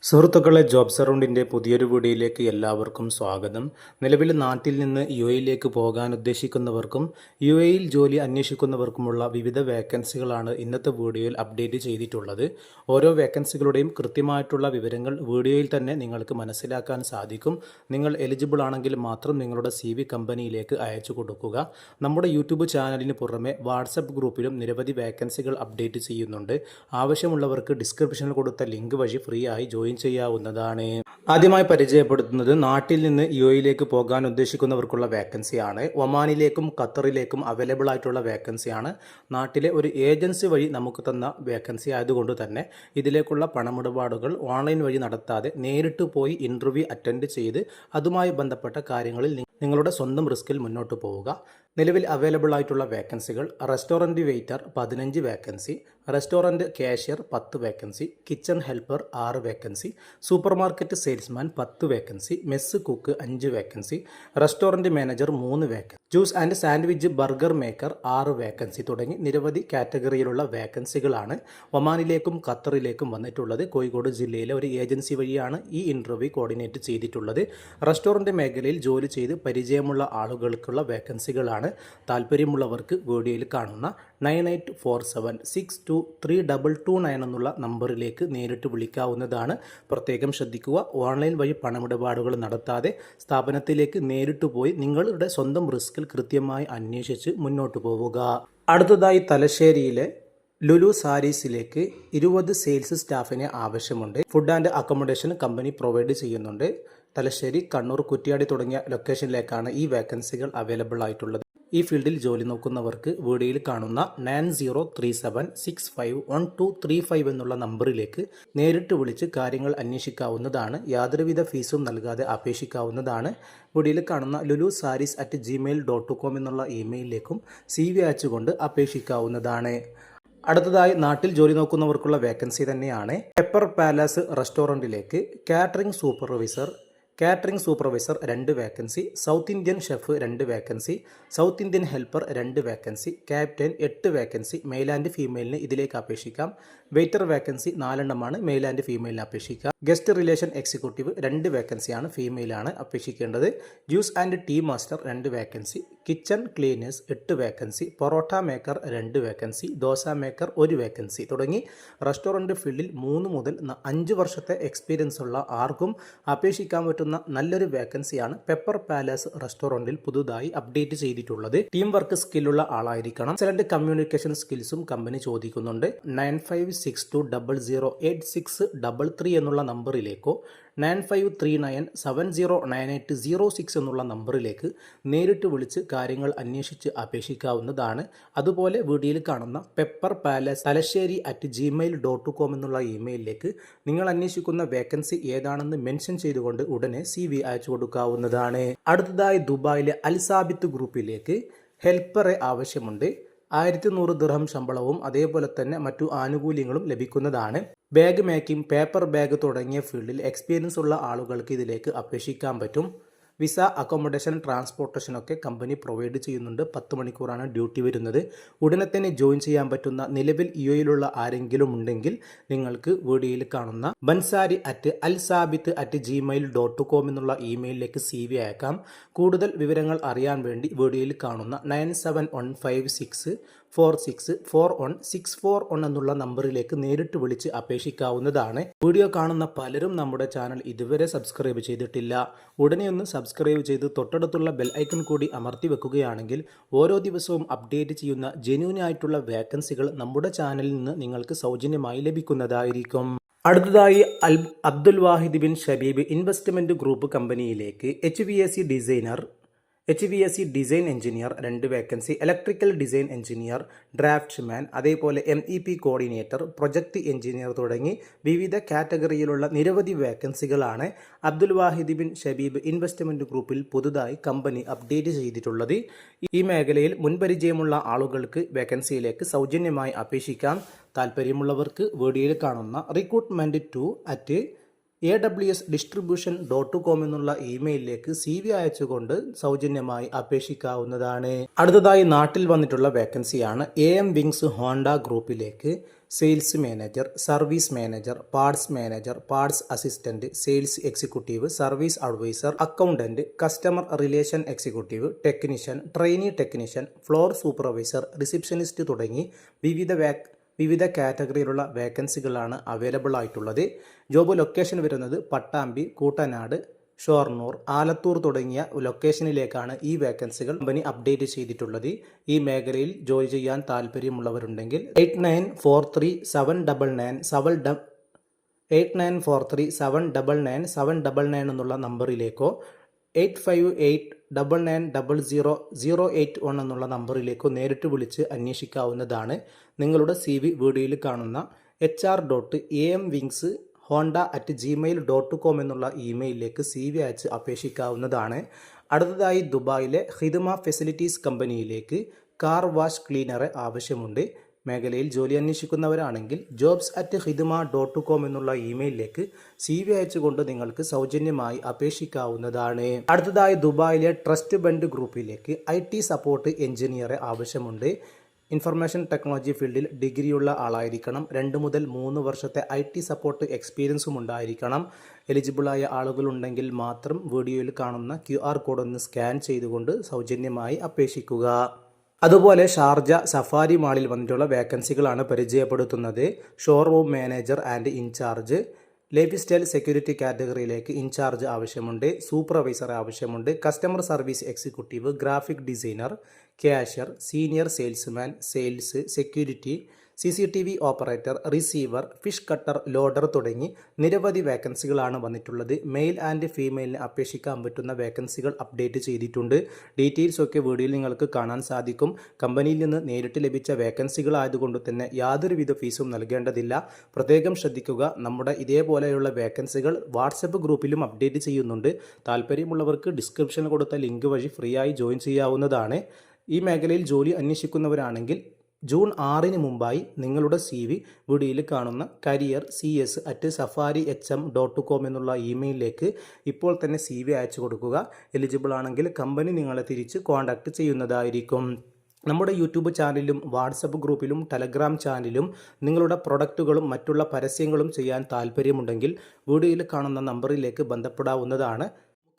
സുഹൃത്തുക്കളെ, ജോബ് സറൗണ്ടിൻ്റെ പുതിയൊരു വീഡിയോയിലേക്ക് എല്ലാവർക്കും സ്വാഗതം. നിലവിൽ നാട്ടിൽ നിന്ന് UAE പോകാൻ ഉദ്ദേശിക്കുന്നവർക്കും UAE ജോലി അന്വേഷിക്കുന്നവർക്കുമുള്ള വിവിധ വേക്കൻസികളാണ് ഇന്നത്തെ വീഡിയോയിൽ അപ്ഡേറ്റ് ചെയ്തിട്ടുള്ളത്. ഓരോ വേക്കൻസികളുടെയും കൃത്യമായിട്ടുള്ള വിവരങ്ങൾ വീഡിയോയിൽ തന്നെ നിങ്ങൾക്ക് മനസ്സിലാക്കാൻ സാധിക്കും. നിങ്ങൾ എലിജിബിൾ ആണെങ്കിൽ മാത്രം നിങ്ങളുടെ CV കമ്പനിയിലേക്ക് അയച്ചു കൊടുക്കുക. നമ്മുടെ യൂട്യൂബ് ചാനലിന് പുറമെ വാട്സപ്പ് ഗ്രൂപ്പിലും നിരവധി വേക്കൻസികൾ അപ്ഡേറ്റ് ചെയ്യുന്നുണ്ട്. ആവശ്യമുള്ളവർക്ക് ഡിസ്ക്രിപ്ഷനിൽ കൊടുത്ത ലിങ്ക് വഴി ഫ്രീ ആയി ജോയിൻ ചെയ്യാവുന്നതാണ്. ആദ്യമായി പരിചയപ്പെടുത്തുന്നത് നാട്ടിൽ നിന്ന് UAE പോകാൻ ഉദ്ദേശിക്കുന്നവർക്കുള്ള വേക്കൻസിയാണ്. ഒമാനിലേക്കും ഖത്തറിലേക്കും അവൈലബിൾ ആയിട്ടുള്ള വേക്കൻസിയാണ്. നാട്ടിലെ ഒരു ഏജൻസി വഴി നമുക്ക് തന്ന വേക്കൻസി ആയതുകൊണ്ട് തന്നെ ഇതിലേക്കുള്ള പണമിടപാടുകൾ ഓൺലൈൻ വഴി നടത്താതെ നേരിട്ട് പോയി ഇൻ്റർവ്യൂ അറ്റൻഡ് ചെയ്ത് അതുമായി ബന്ധപ്പെട്ട കാര്യങ്ങളിൽ നിങ്ങളുടെ സ്വന്തം റിസ്കിൽ മുന്നോട്ട് പോവുക. നിലവിൽ അവൈലബിൾ ആയിട്ടുള്ള വേക്കൻസികൾ: restaurant waiter 15 vacancy, restaurant cashier 10 vacancy, kitchen helper 6 vacancy, super market salesman 10 vacancy, mess cook 5 vacancy, restaurant manager 3 vacancy, juice and sandwich burger maker 6 vacancy തുടങ്ങി നിരവധി കാറ്റഗറിയിലുള്ള വേക്കൻസികളാണ് ഒമാനിലേക്കും ഖത്തറിലേക്കും വന്നിട്ടുള്ളത്. കോഴിക്കോട് ജില്ലയിലെ ഒരു ഏജൻസി വഴിയാണ് ഈ ഇൻ്റർവ്യൂ കോർഡിനേറ്റ് ചെയ്തിട്ടുള്ളത്. റെസ്റ്റോറൻറ്റ് മേഖലയിൽ ജോലി ചെയ്ത് പരിചയമുള്ള ആളുകൾക്കുള്ള വേക്കൻസികളാണ്. താല്പര്യമുള്ളവർക്ക് വീഡിയോയിൽ കാണുന്ന 9847623229 എന്നുള്ള നമ്പറിലേക്ക് നേരിട്ട് വിളിക്കാവുന്നതാണ്. പ്രത്യേകം ശ്രദ്ധിക്കുക, ഓൺലൈൻ വഴി പണമിടപാടുകൾ നടത്താതെ സ്ഥാപനത്തിലേക്ക് നേരിട്ട് പോയി നിങ്ങളുടെ സ്വന്തം റിസ്കിൽ കൃത്യമായി അന്വേഷിച്ച് മുന്നോട്ട് പോവുക. അടുത്തതായി തലശ്ശേരിയിലെ ലുലു സാരീസിലേക്ക് 20 സെയിൽസ് സ്റ്റാഫിനെ ആവശ്യമുണ്ട്. Food and accommodation company provide ചെയ്യുന്നുണ്ട്. തലശ്ശേരി, കണ്ണൂർ, കുറ്റ്യാടി തുടങ്ങിയ ലൊക്കേഷനിലേക്കാണ് ഈ വേക്കൻസികൾ അവൈലബിൾ ആയിട്ടുള്ളത്. ഈ ഫീൽഡിൽ ജോലി നോക്കുന്നവർക്ക് വീഡിയോയിൽ കാണുന്ന 9037651235 എന്നുള്ള നമ്പറിലേക്ക് നേരിട്ട് വിളിച്ച് കാര്യങ്ങൾ അന്വേഷിക്കാവുന്നതാണ്. യാതൊരുവിധ ഫീസും നൽകാതെ അപേക്ഷിക്കാവുന്നതാണ്. വീഡിയോയിൽ കാണുന്ന lulusarees@gmail.com എന്നുള്ള ഇമെയിലിലേക്കും CV അയച്ചുകൊണ്ട് അപേക്ഷിക്കാവുന്നതാണ്. അടുത്തതായി നാട്ടിൽ ജോലി നോക്കുന്നവർക്കുള്ള വേക്കൻസി തന്നെയാണ്. പെപ്പർ പാലസ് റെസ്റ്റോറൻറ്റിലേക്ക് catering supervisor 2 vacancy, south Indian chef 2 vacancy, south Indian helper 2 vacancy, captain 8 vacancy. Male and ഫീമെയിലിന് ഇതിലേക്ക് അപേക്ഷിക്കാം. വെയിറ്റർ വേക്കൻസി 4 എണ്ണമാണ്. മെയിൽ ആൻഡ് ഫീമെയിലിന് അപേക്ഷിക്കാം. ഗസ്റ്റ് റിലേഷൻ എക്സിക്യൂട്ടീവ് 2 വേക്കൻസിയാണ്. ഫീമെയിലാണ് അപേക്ഷിക്കേണ്ടത്. Juice and tea master 2 vacancy, kitchen cleaners 8 vacancy, parotta maker 2 vacancy, dosa maker 1 vacancy തുടങ്ങി restaurant ഫീൽഡിൽ 3 മുതൽ 5 വർഷത്തെ എക്സ്പീരിയൻസ് ഉള്ള ആർക്കും അപേക്ഷിക്കാൻ പറ്റുന്ന നല്ലൊരു വേക്കൻസിയാണ് പെപ്പർ പാലസ് റെസ്റ്റോറൻറ്റിൽ പുതുതായി അപ്ഡേറ്റ് ചെയ്തിട്ടുള്ളത്. ടീം വർക്ക് സ്കില്ലുള്ള ആളായിരിക്കണം. എക്സലന്റ് കമ്മ്യൂണിക്കേഷൻ സ്കിൽസും കമ്പനി ചോദിക്കുന്നുണ്ട്. 9562008633 എന്നുള്ള നമ്പറിലേക്കോ 9539709806 എന്നുള്ള നമ്പറിലേക്ക് നേരിട്ട് വിളിച്ച് കാര്യങ്ങൾ അന്വേഷിച്ച് അപേക്ഷിക്കാവുന്നതാണ്. അതുപോലെ വീഡിയോയിൽ കാണുന്ന പെപ്പർ പാലസ് തലശ്ശേരി@gmail.com എന്നുള്ള ഇമെയിലിലേക്ക് നിങ്ങൾ അന്വേഷിക്കുന്ന വേക്കൻസി ഏതാണെന്ന് മെൻഷൻ ചെയ്തുകൊണ്ട് ഉടനെ CV അയച്ചു കൊടുക്കാവുന്നതാണ്. അടുത്തതായി ദുബായിലെ അൽസാബിത്ത് ഗ്രൂപ്പിലേക്ക് ഹെൽപ്പറെ ആവശ്യമുണ്ട്. 1100 ദിർഹം ശമ്പളവും അതേപോലെ തന്നെ മറ്റു ആനുകൂല്യങ്ങളും ലഭിക്കുന്നതാണ്. ബാഗ് മേക്കിംഗ്, പേപ്പർ ബാഗ് തുടങ്ങിയ ഫീൽഡിൽ എക്സ്പീരിയൻസ് ഉള്ള ആളുകൾക്ക് ഇതിലേക്ക് അപേക്ഷിക്കാൻ പറ്റും. വിസ, അക്കോമഡേഷൻ, ട്രാൻസ്പോർട്ടേഷനൊക്കെ കമ്പനി പ്രൊവൈഡ് ചെയ്യുന്നുണ്ട്. 10 മണിക്കൂറാണ് ഡ്യൂട്ടി വരുന്നത്. ഉടനെ തന്നെ ജോയിൻ ചെയ്യാൻ പറ്റുന്ന നിലവിൽ UAE ആരെങ്കിലും ഉണ്ടെങ്കിൽ നിങ്ങൾക്ക് വീഡിയോയിൽ കാണുന്ന bansari@alsabit@gmail.com എന്നുള്ള ഇമെയിലിലേക്ക് CV അയക്കാം. കൂടുതൽ വിവരങ്ങൾ അറിയാൻ വേണ്ടി വീഡിയോയിൽ കാണുന്ന 971564641641 എന്നുള്ള നമ്പറിലേക്ക് നേരിട്ട് വിളിച്ച് അപേക്ഷിക്കാവുന്നതാണ്. വീഡിയോ കാണുന്ന പലരും നമ്മുടെ ചാനൽ ഇതുവരെ സബ്സ്ക്രൈബ് ചെയ്തിട്ടില്ല. ഉടനെ ഒന്ന് സബ്സ്ക്രൈബ് ചെയ്ത് തൊട്ടടുത്തുള്ള ബെൽ ഐക്കൺ കൂടി അമർത്തി വെക്കുകയാണെങ്കിൽ ഓരോ ദിവസവും അപ്ഡേറ്റ് ചെയ്യുന്ന ജെന്യൂൻ ആയിട്ടുള്ള വേക്കൻസികൾ നമ്മുടെ ചാനലിൽ നിന്ന് നിങ്ങൾക്ക് സൗജന്യമായി ലഭിക്കുന്നതായിരിക്കും. അടുത്തതായി അബ്ദുൽ വാഹിദ് ബിൻ ഷബീബ് ഇൻവെസ്റ്റ്മെൻറ്റ് ഗ്രൂപ്പ് കമ്പനിയിലേക്ക് HVAC design engineer 2 vacancy, electrical design engineer, draughtsman, അതേപോലെ MEP കോർഡിനേറ്റർ, പ്രൊജക്ട് എഞ്ചിനീയർ തുടങ്ങി വിവിധ കാറ്റഗറിയിലുള്ള നിരവധി വേക്കൻസികളാണ് അബ്ദുൽ വാഹിദ് ബിൻ ഷബീബ് ഇൻവെസ്റ്റ്മെൻറ്റ് ഗ്രൂപ്പിൽ പുതുതായി കമ്പനി അപ്ഡേറ്റ് ചെയ്തിട്ടുള്ളത്. ഈ മേഖലയിൽ മുൻപരിചയമുള്ള ആളുകൾക്ക് വേക്കൻസിയിലേക്ക് സൗജന്യമായി അപേക്ഷിക്കാം. താല്പര്യമുള്ളവർക്ക് വീഡിയോയിൽ കാണുന്ന recruitment2@aws-distribution.com എന്നുള്ള ഇമെയിലിലേക്ക് CV അയച്ചുകൊണ്ട് സൗജന്യമായി അപേക്ഷിക്കാവുന്നതാണ്. അടുത്തതായി നാട്ടിൽ വന്നിട്ടുള്ള വേക്കൻസിയാണ് AM വിങ്സ് ഹോണ്ട ഗ്രൂപ്പിലേക്ക് sales manager, service manager, parts manager, parts assistant, sales executive, service advisor, accountant, customer relation executive, technician, trainee technician, floor supervisor, receptionist തുടങ്ങി വിവിധ കാറ്റഗറിയിലുള്ള വേക്കൻസികളാണ് അവൈലബിൾ ആയിട്ടുള്ളത്. ജോബ് ലൊക്കേഷൻ വരുന്നത് പട്ടാമ്പി, കൂട്ടനാട്, ഷൊർണൂർ, ആലത്തൂർ തുടങ്ങിയ ലൊക്കേഷനിലേക്കാണ് ഈ വേക്കൻസികൾ കമ്പനി അപ്ഡേറ്റ് ചെയ്തിട്ടുള്ളത്. ഈ മേഖലയിൽ ജോലി ചെയ്യാൻ താല്പര്യമുള്ളവരുണ്ടെങ്കിൽ 8943799799 എന്നുള്ള നമ്പറിലേക്കോ 8589900081 എന്നുള്ള നമ്പറിലേക്കോ നേരിട്ട് വിളിച്ച് അന്വേഷിക്കാവുന്നതാണ്. നിങ്ങളുടെ CV വീഡിയോയിൽ കാണുന്ന hr.amwings.honda@gmail.com എന്നുള്ള ഇമെയിലിലേക്ക് CV അയച്ച് അപേക്ഷിക്കാവുന്നതാണ്. അടുത്തതായി ദുബായിലെ ഹിദ്മ ഫെസിലിറ്റീസ് കമ്പനിയിലേക്ക് കാർ വാഷ് ക്ലീനറെ ആവശ്യമുണ്ട്. മേഖലയിൽ ജോലി അന്വേഷിക്കുന്നവരാണെങ്കിൽ jobs@hidma.com എന്നുള്ള ഇമെയിലിലേക്ക് CV അയച്ചുകൊണ്ട് നിങ്ങൾക്ക് സൗജന്യമായി അപേക്ഷിക്കാവുന്നതാണ്. അടുത്തതായി ദുബായിലെ ട്രസ്റ്റ് ബണ്ട് ഗ്രൂപ്പിലേക്ക് IT സപ്പോർട്ട് എഞ്ചിനീയറെ ആവശ്യമുണ്ട്. ഇൻഫർമേഷൻ ടെക്നോളജി ഫീൽഡിൽ ഡിഗ്രിയുള്ള ആളായിരിക്കണം. 2 മുതൽ 3 വർഷത്തെ IT സപ്പോർട്ട് എക്സ്പീരിയൻസും ഉണ്ടായിരിക്കണം. എലിജിബിളായ ആളുകളുണ്ടെങ്കിൽ മാത്രം വീഡിയോയിൽ കാണുന്ന QR കോഡ് ഒന്ന് സ്കാൻ ചെയ്തുകൊണ്ട് സൗജന്യമായി അപേക്ഷിക്കുക. അതുപോലെ ഷാർജ സഫാരി മാളിൽ വന്നിട്ടുള്ള വേക്കൻസികളാണ് പരിചയപ്പെടുത്തുന്നത്. Showroom manager and incharge, life style security കാറ്റഗറിയിലേക്ക് ഇൻചാർജ് ആവശ്യമുണ്ട്. സൂപ്പർവൈസർ ആവശ്യമുണ്ട്. Customer service executive, graphic designer, cashier, senior salesman, sales, security, CCTV operator, receiver, fish cutter, loader തുടങ്ങി നിരവധി വേക്കൻസികളാണ് വന്നിട്ടുള്ളത്. മെയിൽ ആൻഡ് ഫീമെയിലിന് അപേക്ഷിക്കാൻ പറ്റുന്ന വേക്കൻസികൾ അപ്ഡേറ്റ് ചെയ്തിട്ടുണ്ട്. ഡീറ്റെയിൽസ് ഒക്കെ വീഡിയോയിൽ നിങ്ങൾക്ക് കാണാൻ സാധിക്കും. കമ്പനിയിൽ നിന്ന് നേരിട്ട് ലഭിച്ച വേക്കൻസികളായതുകൊണ്ട് തന്നെ യാതൊരുവിധ ഫീസും നൽകേണ്ടതില്ല. പ്രത്യേകം ശ്രദ്ധിക്കുക, നമ്മുടെ ഇതേപോലെയുള്ള വേക്കൻസികൾ വാട്സപ്പ് ഗ്രൂപ്പിലും അപ്ഡേറ്റ് ചെയ്യുന്നുണ്ട്. താല്പര്യമുള്ളവർക്ക് ഡിസ്ക്രിപ്ഷനിൽ കൊടുത്ത ലിങ്ക് വഴി ഫ്രീ ആയി ജോയിൻ ചെയ്യാവുന്നതാണ്. ഈ മേഖലയിൽ ജോലി അന്വേഷിക്കുന്നവരാണെങ്കിൽ ജൂൺ 6 മുമ്പായി നിങ്ങളുടെ CV വീഡിയോയിൽ കാണുന്ന careers@safarihm.com എന്നുള്ള ഇമെയിലിലേക്ക് ഇപ്പോൾ തന്നെ CV അയച്ചു കൊടുക്കുക. എലിജിബിൾ ആണെങ്കിൽ കമ്പനി നിങ്ങളെ തിരിച്ച് കോൺടാക്റ്റ് ചെയ്യുന്നതായിരിക്കും. നമ്മുടെ യൂട്യൂബ് ചാനലിലും വാട്സപ്പ് ഗ്രൂപ്പിലും ടെലഗ്രാം ചാനലിലും നിങ്ങളുടെ പ്രൊഡക്റ്റുകളും മറ്റുള്ള പരസ്യങ്ങളും ചെയ്യാൻ താല്പര്യമുണ്ടെങ്കിൽ വീഡിയോയിൽ കാണുന്ന നമ്പറിലേക്ക് ബന്ധപ്പെടാവുന്നതാണ്.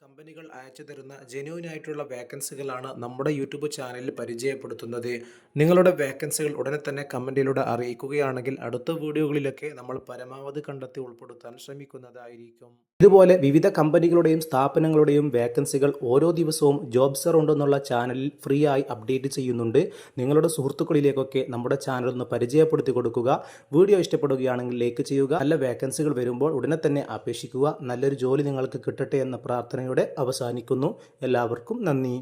കമ്പനികൾ അയച്ചു തരുന്ന ജെന്യൂൻ ആയിട്ടുള്ള വേക്കൻസികളാണ് നമ്മുടെ യൂട്യൂബ് ചാനലിൽ പരിചയപ്പെടുത്തുന്നത്. നിങ്ങളുടെ വേക്കൻസികൾ ഉടനെ തന്നെ കമൻറ്റിലൂടെ അറിയിക്കുകയാണെങ്കിൽ അടുത്ത വീഡിയോകളിലൊക്കെ നമ്മൾ പരമാവധി കണ്ടെത്തി ഉൾപ്പെടുത്താൻ ശ്രമിക്കുന്നതായിരിക്കും. ഇതുപോലെ വിവിധ കമ്പനികളുടെയും സ്ഥാപനങ്ങളുടെയും വേക്കൻസികൾ ഓരോ ദിവസവും ജോബ്സ് അറൗണ്ട് എന്നുള്ള ചാനലിൽ ഫ്രീ ആയി അപ്ഡേറ്റ് ചെയ്യുന്നുണ്ട്. നിങ്ങളുടെ സുഹൃത്തുക്കളിലേക്കൊക്കെ നമ്മുടെ ചാനൽ ഒന്ന് പരിചയപ്പെടുത്തി കൊടുക്കുക. വീഡിയോ ഇഷ്ടപ്പെടുകയാണെങ്കിൽ ലൈക്ക് ചെയ്യുക. നല്ല വേക്കൻസികൾ വരുമ്പോൾ ഉടനെ തന്നെ അപേക്ഷിക്കുക. നല്ലൊരു ജോലി നിങ്ങൾക്ക് കിട്ടട്ടെ എന്ന പ്രാർത്ഥനയോടെ അവസാനിക്കുന്നു. എല്ലാവർക്കും നന്ദി.